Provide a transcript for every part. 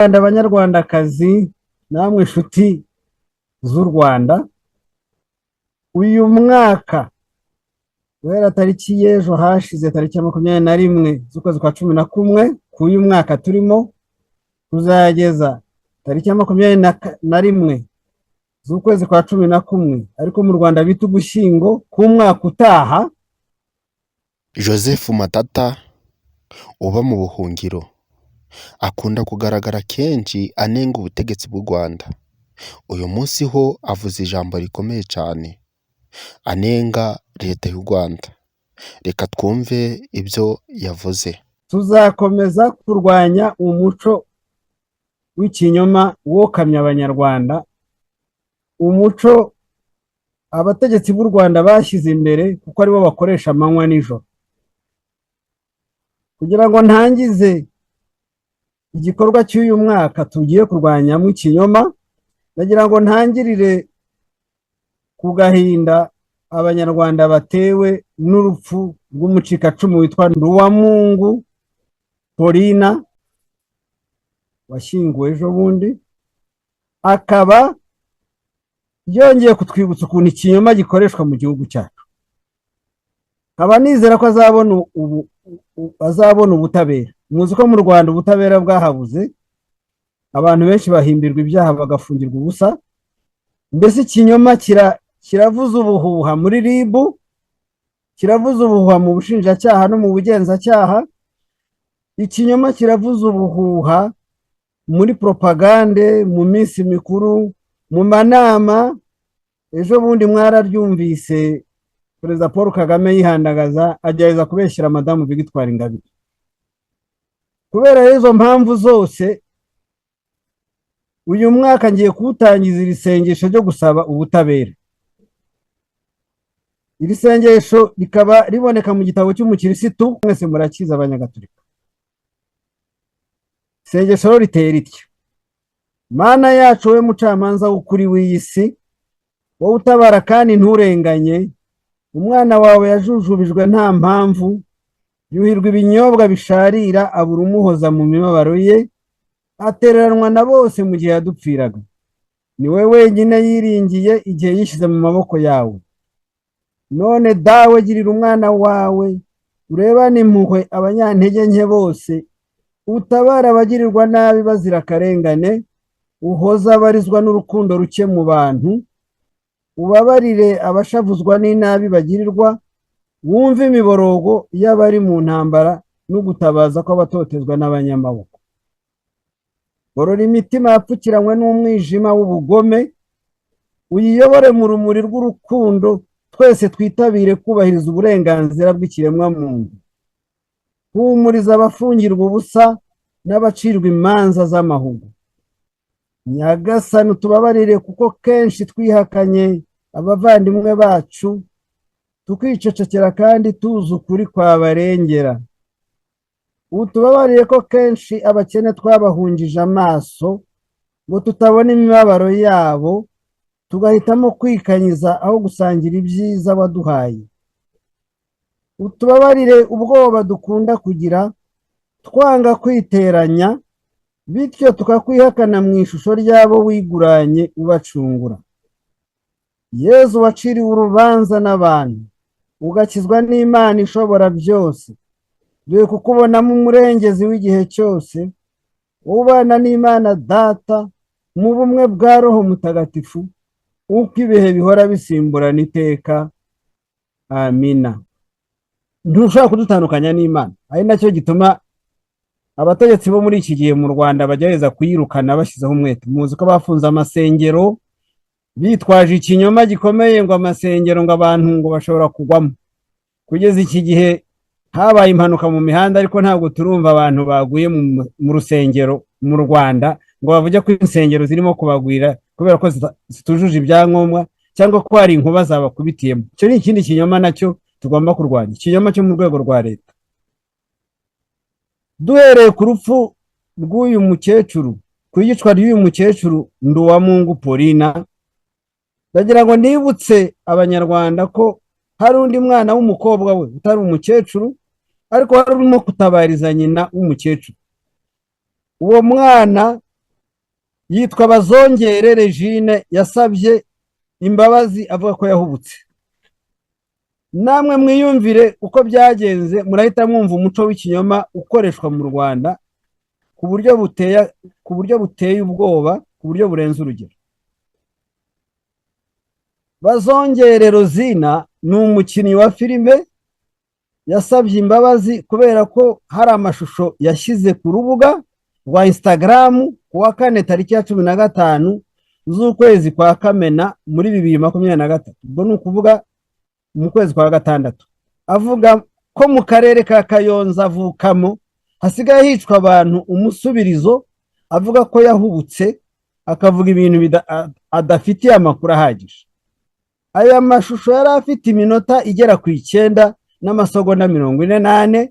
Abanyarwandakazi namwe inshuti z'u Rwanda, uyu mwaka guhera tariki y'ejo hashize tariki ya 21 z'ukwezi kwa 11 k'uyu mwaka turimo kuzageza tariki ya 21 z'ukwezi kwa 11 ariko mu Rwanda bita Ugushyingo k'umwaka utaha. Joseph Matata uba mu buhungiro akunda kugaragara kenshi anenga ubutegetsi bw'u Rwanda. Uyu munsi ho avuze ijambo rikomeye cyane anenga leta y'u Rwanda. Reka twumve ibyo yavuze. Tuzakomeza kurwanya umuco w'ikinyoma wokamya abanyarwanda, umuco abategetsi b'u Rwanda bashyize imbere kuko aribo bakoresha amanywa n'ijoro. Kugira ngo ntangize igikorwa cy'uyu mwaka tugiye kurwanyamo ikinyoma, ndagira ngo ntangirire ku gahinda abanyarwanda batewe n'urupfu rw'umucikacumu witwa Nduwamungu Paulina washyinguwe ejo bundi, akaba yongeye kutwibutsa ukuntu ikinyoma gikoreshwa mu gihugu cyacu. Nkaba nizera ko azabona ubutabera. Muzi ko mu Rwanda ubutabera bwahabuze, abantu benshi bahimbirwa ibyaha bagafungirwa ubusa. Mbese ikinyoma kiravuza ubuhuha muri RIB, kiravuza ubuhuha mu bushinjacyaha no mu bugenzacyaha, ikinyoma kiravuza ubuhuha muri propagande, mu minsi mikuru, mu manama. Ejo bundi mwararyumvise Perezida Paul Kagame yihandagaza agerageza kubeshyira Madamu Victoire Ingabire. Kubera izo mpamvu zose, uyu mwaka ngiye kuwutangiza iri sengesho ryo gusaba ubutabera. Iri sengesho rikaba riboneka mu gitabo cy'umukirisitu, mwese murakiza abanyagatolika. Isengesho riteye rityo: Mana yacu, we mucamanza w'ukuri w'iyi si, wowe utabara kandi nturenganye, umwana wawe yajujubijwe nta mpamvu, yuhirwa ibinyobwa bisharira, abura umuhoza mu mibabaro ye, atereranwa na bose mu gihe yadupfiraga. Ni we wenyine yiringiye igihe yishyize mu maboko yawe. None dawe, girira umwana wawe, urebane impuhwe abanyantege nke bose, utabara abagirirwa nabi bazira akarengane, uhoza abarizwa n'urukundo ruke mu bantu, ubabarire abashavuzwa n'inabi bagirirwa, wumve imiborogo y'abari mu ntambara n'ugutabaza kw'abatotezwa n'abanyamaboko. Gorora imitima yapfukiranywe n'umwijima w'ubugome, uyiyobore mu rumuri rw'urukundo, twese twitabire kubahiriza uburenganzira bw'ikiremwamuntu. Humuriza abafungirwa ubusa n'abacirwa imanza z'amahugu. Nyagasani, tubabarire kuko kenshi twihakanye abavandimwe bacu, tukicecekera kandi tuzi ukuri kwabarengera. Utubabarire ko kenshi abakene twabahungije amaso ngo tutabona imibabaro yabo, tugahitamo kwikanyiza aho gusangira ibyiza waduhaye. Utubabarire ubwoba dukunda kugira, twanga kwiteranya, bityo tukakwihakana mu ishusho ryabo wiguranye ubacungura. Yezu, waciriwe urubanza n'abantu, ugakizwa n'Imana ishobora byose, dore kukubonamo umurengezi w'igihe cyose, ubana n'Imana Data mu bumwe bwa Roho Mutagatifu, uko ibihe bihora bisimburana iteka. Amina. Ntushobora kudutandukanya n'Imana. Ari nacyo gituma abategetsi bo muri iki gihe mu Rwanda bagerageza kuyirukana bashyizeho umwete. Muzi ko bafunze amasengero bitwaje ikinyoma gikomeye ngo amasengero ngo abantu ngo bashobora kugwamo. Kugeza iki gihe habaye impanuka mu mihanda, ariko ntabwo turumva abantu baguye mu rusengero mu Rwanda ngo bavuge ko insengero zirimo kubagwira kubera ko zitujuje ibyangombwa cyangwa ko hari inkuba zabakubitiyemo. Icyo ni ikindi kinyoma nacyo tugomba kurwanya, ikinyoma cyo mu rwego rwa leta. Duhereye ku rupfu rw'uyu mukecuru, ku iyicwa ry'uyu mukecuru Nduwamungu Paulina, ndagira ngo nibutse abanyarwanda ko hari undi mwana w'umukobwa we utari umukecuru, ariko wari urimo kutabariza nyina w'umukecuru. Uwo mwana yitwa Bazongere Regine, yasabye imbabazi avuga ko yahubutse. Namwe mwiyumvire uko byagenze, murahita mwumva umuco w'ikinyoma ukoreshwa mu Rwanda ku buryo buteye ubwoba, ku buryo burenze urugero. Bazongere Rozina ni umukinnyi wa filime, yasabye imbabazi kubera ko hari amashusho yashyize ku rubuga rwa Instagram ku wa 4 tariki ya 15 z'ukwezi kwa Kamena muri 2023. Ubwo ni ukuvuga mu kwezi kwa gatandatu. Avuga ko mu karere ka Kayonza avukamo hasigaye hicwa abantu umusubirizo, avuga ko yahubutse, akavuga ibintu adafitiye amakuru ahagije. Aya mashusho yari afite iminota igera ku 9 n'amasegonda 48,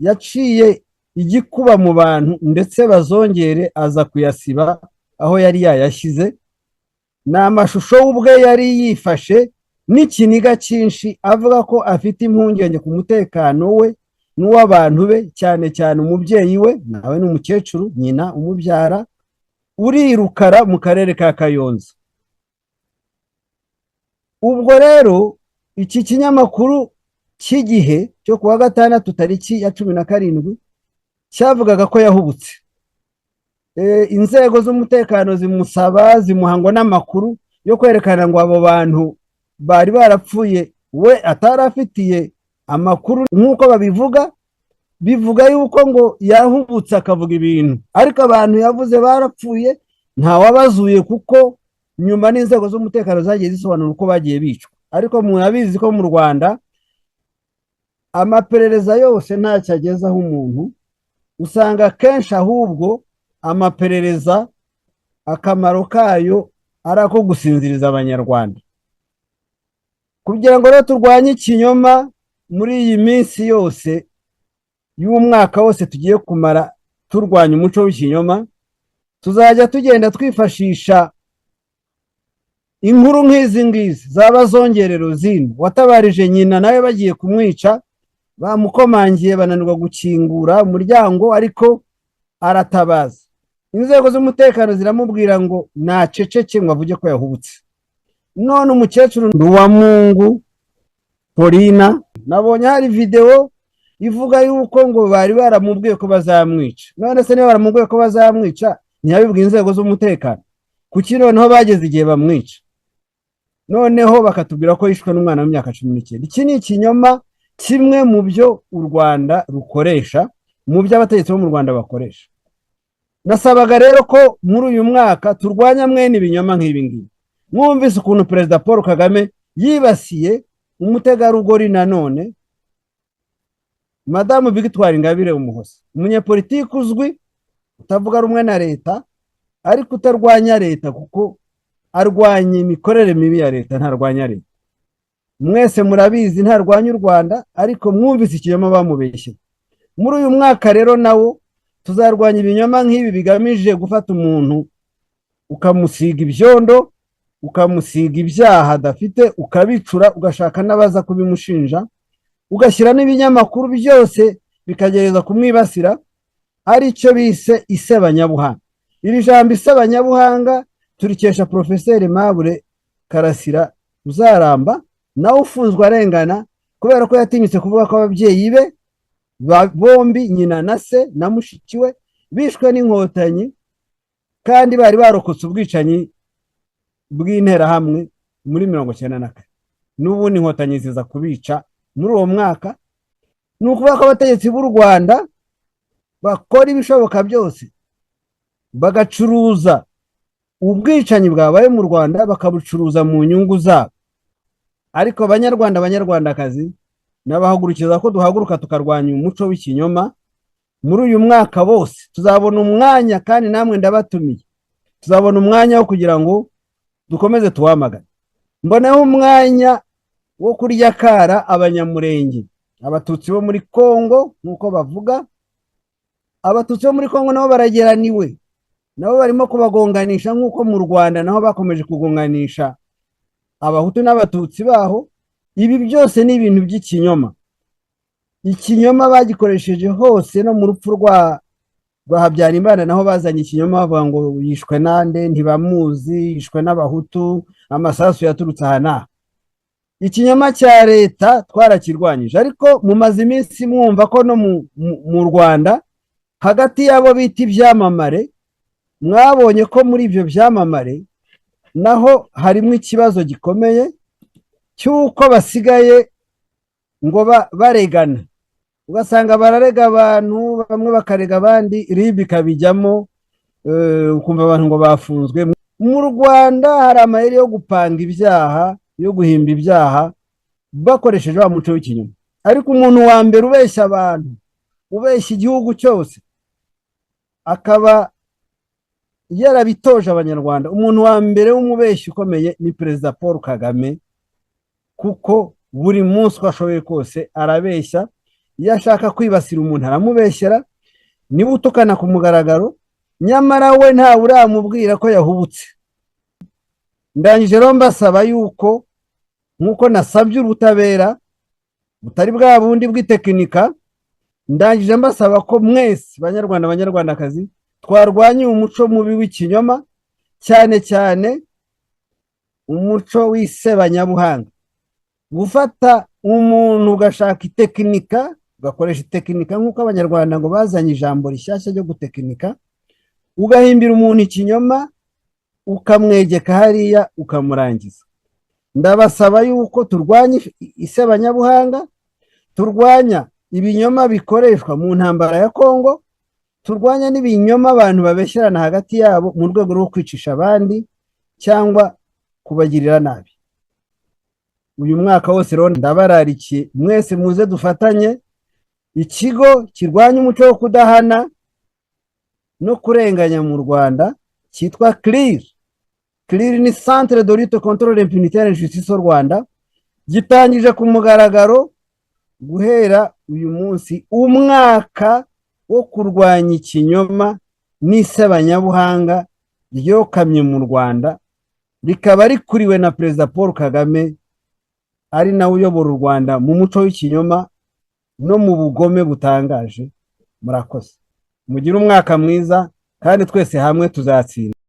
yaciye igikuba mu bantu, ndetse Bazongere aza kuyasiba aho yari yayashyize. Ni amashusho ubwe yari yifashe n'ikiniga cyinshi, avuga ko afite impungenge ku mutekano we n'uw'abantu be, cyane cyane umubyeyi we, nawe n'umukecuru nyina umubyara, uri Rukara mu karere ka Kayonza. Ubwo rero iki kinyamakuru cy'Igihe cyo kuwa gatandatu tariki ya 17 cyavugaga ko yahubutse. Inzego z'umutekano zimuhango n'amakuru yo kwerekana ngo abo bantu bari barapfuye, we atarafitiye amakuru nk'uko babivuga. Bivuga yuko ngo yahubutse akavuga ibintu, ariko abantu yavuze barapfuye nta wabazuye, kuko nyuma n'inzego z'umutekano zagiye zisobanura uko bagiye bicwa. Ariko murabizi ko mu Rwanda amaperereza yose ntacyo agezaho umuntu, usanga kenshi ahubwo amaperereza akamaro kayo ari ako gusinziriza Abanyarwanda. Kugira ngo rero turwanye ikinyoma muri iyi minsi yose y'umwaka wose tugiye kumara turwanya umuco w'ikinyoma, tuzajya tugenda twifashisha inkuru nk'izi ngizi za Bazongere Rozina watabarije nyina nawe bagiye kumwica, bamukomangiye bananirwa gukingura umuryango, ariko aratabaza. Inzego z'umutekano ziramubwira ngo naceceke ngo avuge ko yahubutse. None umukecuru Nduwamungu Paulina, nabonye hari video ivuga yuko ngo bari baramubwiye ko bazamwica. None se niba baramubwiye ko bazamwica, ntiyabibwiye inzego z'umutekano? Kuki noneho bageze igihe bamwica? Noneho bakatubwira ko yishwe n'umwana w'imyaka 19. Iki ni ikinyoma kimwe mu byo u Rwanda rukoresha, mu byo abategetsi bo mu Rwanda bakoresha. Nasabaga rero ko muri uyu mwaka turwanya mwene ibinyoma nk'ibi ngibi. Mwumvise ukuntu Perezida Paul Kagame yibasiye umutegarugori nanone Madamu Victoire Ingabire Umuhoza, umunyapolitiki uzwi, utavuga rumwe na leta, ariko utarwanya leta, kuko arwanya imikorere mibi ya leta, ntarwanya leta. Mwese murabizi ntarwanya u Rwanda, ariko mwumvise ikinyoma bamubeshye. Muri uyu mwaka rero nawo tuzarwanya ibinyoma nk'ibi bigamije gufata umuntu ukamusiga ibyondo, ukamusiga ibyaha adafite, ukabicura, ugashaka n'abaza kubimushinja, ugashyira n'ibinyamakuru byose bikagereza kumwibasira, ari cyo bise isebanyabuhanga. Iri jambo isebanyabuhanga turikesha Profeseri Aimable Karasira Uzaramba, nawe ufunzwe arengana kubera ko yatinyutse kuvuga ko ababyeyi be bombi, nyina na se na mushiki we, bishwe n'inkotanyi kandi bari barokotse ubwicanyi bw'interahamwe muri 1994. N'ubundi inkotanyi ziza kubica muri uwo mwaka. Ni ukuvuga ko abategetsi b'u Rwanda bakora ibishoboka byose bagacuruza ubwicanyi bwabaye mu Rwanda, bakabucuruza mu nyungu zabo. Ariko Abanyarwandakazi nabahagurukiza ko duhaguruka tukarwanya umuco w'ikinyoma. Muri uyu mwaka bose tuzabona umwanya, kandi namwe ndabatumiye, tuzabona umwanya wo kugira ngo dukomeze tuwamagane. Mboneho umwanya wo kurya kara Abanyamurenge, Abatutsi bo muri Kongo nk'uko bavuga. Abatutsi bo muri Kongo nabo barageraniwe, nabo barimo kubagonganisha nk'uko mu Rwanda naho bakomeje kugonganisha Abahutu n'Abatutsi baho. Ibi byose ni ibintu by'ikinyoma. Ikinyoma bagikoresheje hose, no mu rupfu rwa Habyarimana naho bazanye ikinyoma bavuga ngo yishwe nande ntibamuzi, yishwe n'abahutu, amasasu yaturutse aha n'aha. Ikinyoma cya leta twarakirwanyije, ariko mumaze iminsi mwumva ko no mu Rwanda hagati y'abo bita ibyamamare, mwabonye ko muri ibyo byamamare naho harimo ikibazo gikomeye cy'uko basigaye ngo baregana, ugasanga bararega abantu bamwe bakarega abandi, RIB ikabijyamo, ukumva abantu ngo bafunzwe. Mu Rwanda hari amayeri yo gupanga ibyaha, yo guhimba ibyaha bakoresheje wa muco w'ikinyoma, ariko umuntu wa mbere ubeshya abantu, ubeshya igihugu cyose, akaba yarabitoje abanyarwanda, umuntu wa mbere w'umubeshyi ukomeye ni Perezida Paul Kagame, kuko buri munsi uko ashoboye kose arabeshya. Iyo ashaka kwibasira umuntu aramubeshyera, niba utukana ku mugaragaro, nyamara we ntawe uramubwira ko yahubutse. Ndangije rero mbasaba yuko nk'uko nasabye ubutabera butari bwa bundi bw'itekinika, ndangije mbasaba ko mwese banyarwanda banyarwandakazi twarwanye umuco mubi w'ikinyoma, cyane cyane umuco w'isebanyabuhanga. Gufata umuntu ugashaka itekinika, ugakoresha itekinika nk'uko abanyarwanda ngo bazanye ijambo rishyashya ryo gutekinika, ugahimbira umuntu ikinyoma, ukamwegeka hariya ukamurangiza. Ndabasaba yuko turwanya isebanyabuhanga, turwanya ibinyoma bikoreshwa mu ntambara ya Kongo, turwanya n'ibinyoma abantu babeshyerana hagati yabo mu rwego rwo kwicisha abandi cyangwa kubagirira nabi. Uyu mwaka wose rero ndabararikiye mwese muze dufatanye ikigo kirwanya umuco wo kudahana no kurenganya mu Rwanda cyitwa CLIR. CLIR ni Centre de lutte contre l'impunité et l'injustice au Rwanda, gitangije ku mugaragaro guhera uyu munsi umwaka wo kurwanya ikinyoma n'isebanyabuhanga ryokamye mu Rwanda, rikaba rikuriwe na Perezida Paul Kagame, ari nawe uyobora u Rwanda mu muco w'ikinyoma no mu bugome butangaje. Murakoze, mugire umwaka mwiza kandi twese hamwe tuzatsinda.